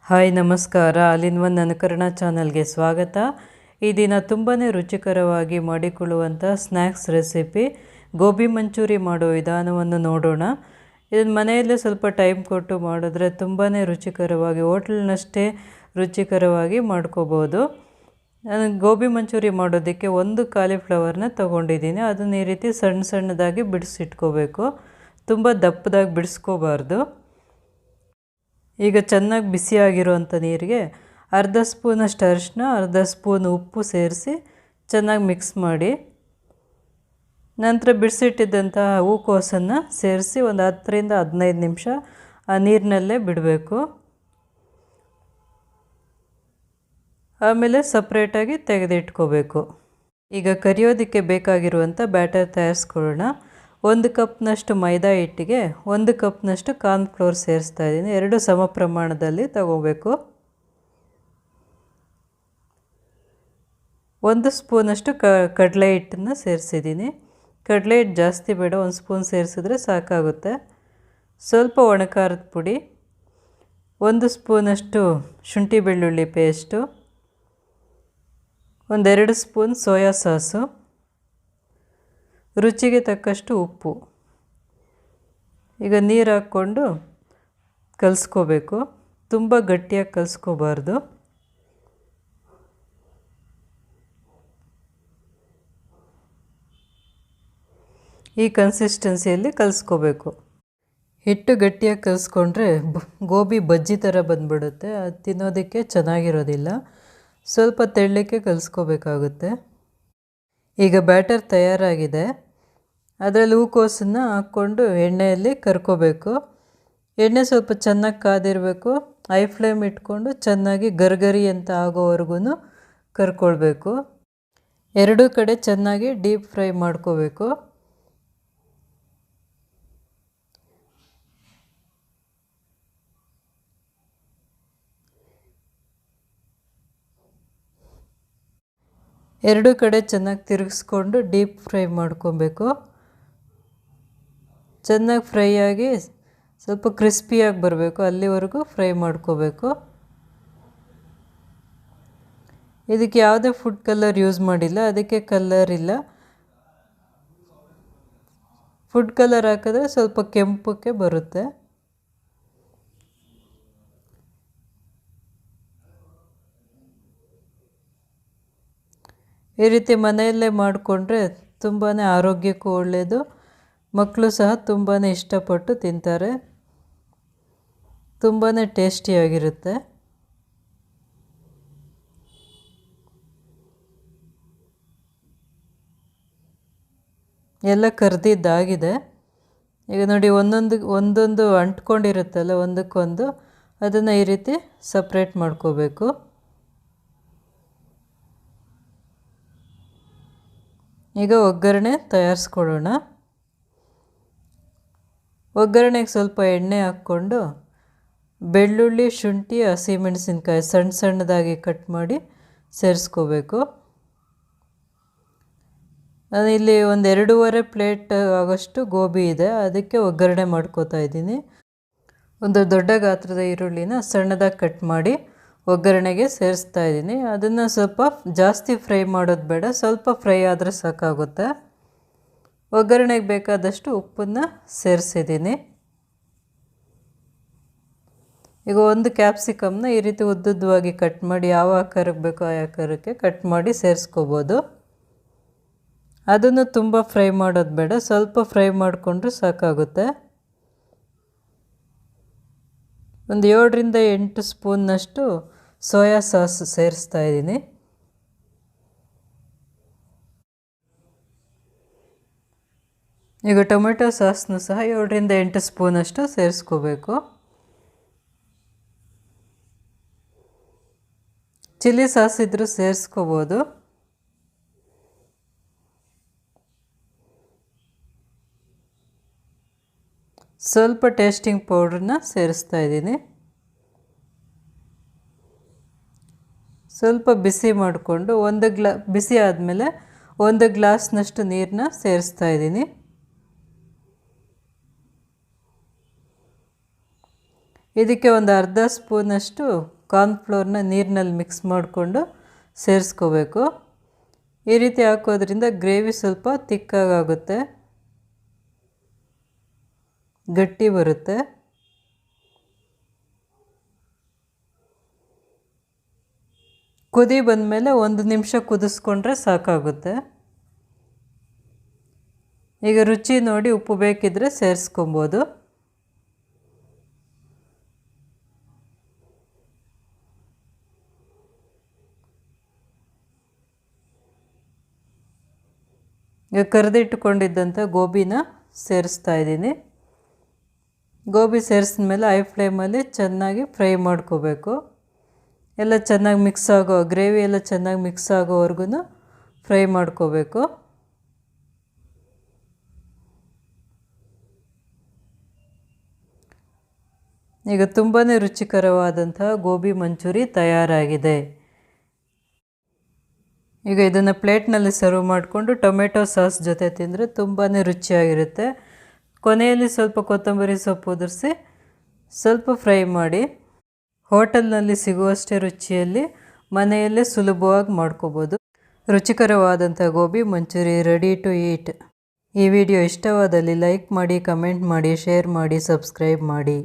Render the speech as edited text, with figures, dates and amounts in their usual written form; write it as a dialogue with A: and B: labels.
A: Hi ನಮಸ್ಕಾರ, all in one ಅನುಕರಣ ಚಾನಲ್ಗೆ ಸ್ವಾಗತ. ಈ ದಿನ ತುಂಬಾ ರುಚಿಕರವಾಗಿ ಮಾಡಿಕೊಳ್ಳುವಂಥ ಸ್ನ್ಯಾಕ್ಸ್ ರೆಸಿಪಿ ಗೋಬಿ ಮಂಚೂರಿ ಮಾಡೋ ವಿಧಾನವನ್ನು ನೋಡೋಣ. ಇದನ್ನು ಮನೆಯಲ್ಲೇ ಸ್ವಲ್ಪ ಟೈಮ್ ಕೊಟ್ಟು ಮಾಡಿದ್ರೆ ತುಂಬಾ ರುಚಿಕರವಾಗಿ, ಹೋಟ್ಲ್ನಷ್ಟೇ ರುಚಿಕರವಾಗಿ ಮಾಡ್ಕೋಬೋದು. ನಾನು ಗೋಬಿ ಮಂಚೂರಿ ಮಾಡೋದಕ್ಕೆ ಒಂದು ಕಾಲಿಫ್ಲವರ್ನ ತೊಗೊಂಡಿದ್ದೀನಿ. ಅದನ್ನು ಈ ರೀತಿ ಸಣ್ಣ ಸಣ್ಣದಾಗಿ ಬಿಡಿಸಿಟ್ಕೋಬೇಕು. ತುಂಬ ದಪ್ಪದಾಗಿ ಬಿಡಿಸ್ಕೋಬಾರ್ದು. ಈಗ ಚೆನ್ನಾಗಿ ಬಿಸಿಯಾಗಿರುವಂಥ ನೀರಿಗೆ ಅರ್ಧ ಸ್ಪೂನಷ್ಟು ಅರಿಶಿನ, ಅರ್ಧ ಸ್ಪೂನ್ ಉಪ್ಪು ಸೇರಿಸಿ ಚೆನ್ನಾಗಿ ಮಿಕ್ಸ್ ಮಾಡಿ, ನಂತರ ಬಿಡಿಸಿಟ್ಟಿದ್ದಂತಹ ಹೂಕೋಸನ್ನು ಸೇರಿಸಿ ಒಂದು 10ರಿಂದ 15 ನಿಮಿಷ ಆ ನೀರಿನಲ್ಲೇ ಬಿಡಬೇಕು. ಆಮೇಲೆ ಸಪ್ರೇಟಾಗಿ ತೆಗೆದಿಟ್ಕೋಬೇಕು. ಈಗ ಕರಿಯೋದಕ್ಕೆ ಬೇಕಾಗಿರುವಂಥ ಬ್ಯಾಟರ್ ತಯಾರಿಸ್ಕೊಳ್ಳೋಣ. 1 ಕಪ್ನಷ್ಟು ಮೈದಾ ಹಿಟ್ಟಿಗೆ 1 ಕಪ್ನಷ್ಟು ಕಾರ್ನ್ಫ್ಲೋರ್ ಸೇರಿಸ್ತಾ ಇದ್ದೀನಿ. 2 ಸಮ ಪ್ರಮಾಣದಲ್ಲಿ ತಗೋಬೇಕು. 1 ಸ್ಪೂನಷ್ಟು ಕಡಲೆ ಹಿಟ್ಟನ್ನು ಸೇರಿಸಿದ್ದೀನಿ. ಕಡಲೆ ಹಿಟ್ಟು ಜಾಸ್ತಿ ಬೇಡ, 1 ಸ್ಪೂನ್ ಸೇರಿಸಿದ್ರೆ ಸಾಕಾಗುತ್ತೆ. ಸ್ವಲ್ಪ ಒಣಖಾರದ ಪುಡಿ, 1 ಸ್ಪೂನಷ್ಟು ಶುಂಠಿ ಬೆಳ್ಳುಳ್ಳಿ ಪೇಸ್ಟು, 2 ಸ್ಪೂನ್ ಸೋಯಾ ಸಾಸು, ರುಚಿಗೆ ತಕ್ಕಷ್ಟು ಉಪ್ಪು. ಈಗ ನೀರು ಹಾಕ್ಕೊಂಡು ಕಲಿಸ್ಕೋಬೇಕು. ತುಂಬ ಗಟ್ಟಿಯಾಗಿ ಕಲಿಸ್ಕೋಬಾರ್ದು. ಈ ಕನ್ಸಿಸ್ಟೆನ್ಸಿಯಲ್ಲಿ ಕಲಿಸ್ಕೋಬೇಕು. ಹಿಟ್ಟು ಗಟ್ಟಿಯಾಗಿ ಕಲಿಸ್ಕೊಂಡ್ರೆ ಗೋಬಿ ಬಜ್ಜಿ ಥರ ಬಂದುಬಿಡುತ್ತೆ. ಅದು ತಿನ್ನೋದಕ್ಕೆ ಚೆನ್ನಾಗಿರೋದಿಲ್ಲ. ಸ್ವಲ್ಪ ತೆಳ್ಳಕ್ಕೆ ಕಲಿಸ್ಕೋಬೇಕಾಗುತ್ತೆ. ಈಗ ಬ್ಯಾಟರ್ ತಯಾರಾಗಿದೆ. ಅದರಲ್ಲಿ ಹೂಕೋಸನ್ನು ಹಾಕ್ಕೊಂಡು ಎಣ್ಣೆಯಲ್ಲಿ ಕರ್ಕೋಬೇಕು. ಎಣ್ಣೆ ಸ್ವಲ್ಪ ಚೆನ್ನಾಗಿ ಕಾದಿರಬೇಕು. ಹೈ ಫ್ಲೇಮ್ ಇಟ್ಕೊಂಡು ಚೆನ್ನಾಗಿ ಗರ್ಗರಿ ಅಂತ ಆಗೋವರೆಗೂ ಕರ್ಕೊಳ್ಬೇಕು. ಎರಡೂ ಕಡೆ ಚೆನ್ನಾಗಿ ಡೀಪ್ ಫ್ರೈ ಮಾಡ್ಕೋಬೇಕು. ಎರಡೂ ಕಡೆ ಚೆನ್ನಾಗಿ ತಿರುಗಿಸ್ಕೊಂಡು ಡೀಪ್ ಫ್ರೈ ಮಾಡ್ಕೊಬೇಕು. ಚೆನ್ನಾಗಿ ಫ್ರೈ ಆಗಿ ಸ್ವಲ್ಪ ಕ್ರಿಸ್ಪಿಯಾಗಿ ಬರಬೇಕು, ಅಲ್ಲಿವರೆಗೂ ಫ್ರೈ ಮಾಡ್ಕೋಬೇಕು. ಇದಕ್ಕೆ ಯಾವುದೇ ಫುಡ್ ಕಲರ್ ಯೂಸ್ ಮಾಡಿಲ್ಲ, ಅದಕ್ಕೆ ಕಲರ್ ಇಲ್ಲ. ಫುಡ್ ಕಲರ್ ಹಾಕಿದ್ರೆ ಸ್ವಲ್ಪ ಕೆಂಪಕ್ಕೆ ಬರುತ್ತೆ. ಈ ರೀತಿ ಮನೆಯಲ್ಲೇ ಮಾಡಿಕೊಂಡ್ರೆ ತುಂಬಾ ಆರೋಗ್ಯಕ್ಕೂ ಒಳ್ಳೆಯದು. ಮಕ್ಕಳು ಸಹ ತುಂಬಾ ಇಷ್ಟಪಟ್ಟು ತಿಂತಾರೆ. ತುಂಬಾ ಟೇಸ್ಟಿಯಾಗಿರುತ್ತೆ. ಎಲ್ಲ ಕರ್ದಿದ್ದಾಗಿದೆ. ಈಗ ನೋಡಿ, ಒಂದೊಂದು ಅಂಟ್ಕೊಂಡಿರುತ್ತಲ್ಲ ಒಂದಕ್ಕೊಂದು, ಅದನ್ನು ಈ ರೀತಿ ಸಪ್ರೇಟ್ ಮಾಡ್ಕೋಬೇಕು. ಈಗ ಒಗ್ಗರಣೆ ತಯಾರಿಸ್ಕೊಳ್ಳೋಣ. ಒಗ್ಗರಣೆಗೆ ಸ್ವಲ್ಪ ಎಣ್ಣೆ ಹಾಕ್ಕೊಂಡು ಬೆಳ್ಳುಳ್ಳಿ, ಶುಂಠಿ, ಹಸಿಮೆಣಸಿನ್ಕಾಯಿ ಸಣ್ಣ ಸಣ್ಣದಾಗಿ ಕಟ್ ಮಾಡಿ ಸೇರಿಸ್ಕೋಬೇಕು. ನಾನಿಲ್ಲಿ ಒಂದು 2.5 ಪ್ಲೇಟ್ ಆಗೋಷ್ಟು ಗೋಬಿ ಇದೆ, ಅದಕ್ಕೆ ಒಗ್ಗರಣೆ ಮಾಡ್ಕೋತಾ ಇದ್ದೀನಿ. ಒಂದು ದೊಡ್ಡ ಗಾತ್ರದ ಈರುಳ್ಳಿನ ಸಣ್ಣದಾಗಿ ಕಟ್ ಮಾಡಿ ಒಗ್ಗರಣೆಗೆ ಸೇರಿಸ್ತಾ ಇದ್ದೀನಿ. ಅದನ್ನು ಸ್ವಲ್ಪ ಜಾಸ್ತಿ ಫ್ರೈ ಮಾಡೋದು ಬೇಡ, ಸ್ವಲ್ಪ ಫ್ರೈ ಆದರೆ ಸಾಕಾಗುತ್ತೆ. ಒಗ್ಗರಣೆಗೆ ಬೇಕಾದಷ್ಟು ಉಪ್ಪನ್ನು ಸೇರಿಸಿದ್ದೀನಿ. ಈಗ ಒಂದು ಕ್ಯಾಪ್ಸಿಕಮ್ನ ಈ ರೀತಿ ಉದ್ದುದ್ದವಾಗಿ ಕಟ್ ಮಾಡಿ, ಯಾವ ಆಕಾರಕ್ಕೆ ಬೇಕೋ ಆ ಆಕಾರಕ್ಕೆ ಕಟ್ ಮಾಡಿ ಸೇರಿಸ್ಕೋಬೋದು. ಅದನ್ನು ತುಂಬ ಫ್ರೈ ಮಾಡೋದು ಬೇಡ, ಸ್ವಲ್ಪ ಫ್ರೈ ಮಾಡಿಕೊಂಡ್ರೆ ಸಾಕಾಗುತ್ತೆ. ಒಂದು 7ರಿಂದ 8 ಸ್ಪೂನ್ನಷ್ಟು ಸೋಯಾ ಸಾಸ್ ಸೇರಿಸ್ತಾ ಇದ್ದೀನಿ. ಈಗ ಟೊಮೆಟೊ ಸಾಸ್ನು ಸಹ 7ರಿಂದ 8 ಸ್ಪೂನಷ್ಟು ಸೇರಿಸ್ಕೋಬೇಕು. ಚಿಲ್ಲಿ ಸಾಸ್ ಇದ್ದರೂ ಸೇರಿಸ್ಕೋಬೋದು. ಸ್ವಲ್ಪ ಟೇಸ್ಟಿಂಗ್ ಪೌಡ್ರನ್ನ ಸೇರಿಸ್ತಾ ಇದ್ದೀನಿ. ಸ್ವಲ್ಪ ಬಿಸಿ ಮಾಡಿಕೊಂಡು ಬಿಸಿ ಆದಮೇಲೆ 1 ಗ್ಲಾಸ್ನಷ್ಟು ನೀರನ್ನ ಸೇರಿಸ್ತಾ ಇದ್ದೀನಿ. ಇದಕ್ಕೆ ಒಂದು ಅರ್ಧ ಸ್ಪೂನಷ್ಟು ಕಾರ್ನ್ಫ್ಲೋರ್ನ ನೀರಿನಲ್ಲಿ ಮಿಕ್ಸ್ ಮಾಡಿಕೊಂಡು ಸೇರಿಸ್ಕೋಬೇಕು. ಈ ರೀತಿ ಹಾಕೋದ್ರಿಂದ ಗ್ರೇವಿ ಸ್ವಲ್ಪ ತಿಕ್ಕಾಗುತ್ತೆ, ಗಟ್ಟಿ ಬರುತ್ತೆ. ಕುದಿ ಬಂದಮೇಲೆ 1 ನಿಮಿಷ ಕುದಿಸ್ಕೊಂಡ್ರೆ ಸಾಕಾಗುತ್ತೆ. ಈಗ ರುಚಿ ನೋಡಿ ಉಪ್ಪು ಬೇಕಿದ್ದರೆ ಸೇರಿಸ್ಕೊಬೋದು. ಈಗ ಕರೆದಿಟ್ಟುಕೊಂಡಿದ್ದಂಥ ಗೋಬಿನ ಸೇರಿಸ್ತಾ ಇದ್ದೀನಿ. ಗೋಬಿ ಸೇರಿಸಿದ ಮೇಲೆ ಹೈ ಫ್ಲೇಮಲ್ಲಿ ಚೆನ್ನಾಗಿ ಫ್ರೈ ಮಾಡ್ಕೋಬೇಕು. ಎಲ್ಲ ಚೆನ್ನಾಗಿ ಮಿಕ್ಸ್ ಆಗೋ, ಗ್ರೇವಿ ಎಲ್ಲ ಚೆನ್ನಾಗಿ ಮಿಕ್ಸ್ ಆಗೋವರೆಗೂ ಫ್ರೈ ಮಾಡ್ಕೋಬೇಕು. ಈಗ ತುಂಬಾ ರುಚಿಕರವಾದಂತಹ ಗೋಬಿ ಮಂಚೂರಿ ತಯಾರಾಗಿದೆ. ಈಗ ಇದನ್ನು ಪ್ಲೇಟ್ನಲ್ಲಿ ಸರ್ವ್ ಮಾಡಿಕೊಂಡು ಟೊಮೆಟೊ ಸಾಸ್ ಜೊತೆ ತಿಂದರೆ ತುಂಬಾ ರುಚಿಯಾಗಿರುತ್ತೆ. ಕೊನೆಯಲ್ಲಿ ಸ್ವಲ್ಪ ಕೊತ್ತಂಬರಿ ಸೊಪ್ಪು ಉದುರಿಸಿ ಸ್ವಲ್ಪ ಫ್ರೈ ಮಾಡಿ. ಹೋಟೆಲ್ನಲ್ಲಿ ಸಿಗುವಷ್ಟೇ ರುಚಿಯಲ್ಲಿ ಮನೆಯಲ್ಲೇ ಸುಲಭವಾಗಿ ಮಾಡ್ಕೋಬೋದು. ರುಚಿಕರವಾದಂಥ gobi manchuri ready to eat. ಈ ವಿಡಿಯೋ ಇಷ್ಟವಾದಲ್ಲಿ ಲೈಕ್ ಮಾಡಿ, ಕಮೆಂಟ್ ಮಾಡಿ, ಶೇರ್ ಮಾಡಿ, ಸಬ್ಸ್ಕ್ರೈಬ್ ಮಾಡಿ.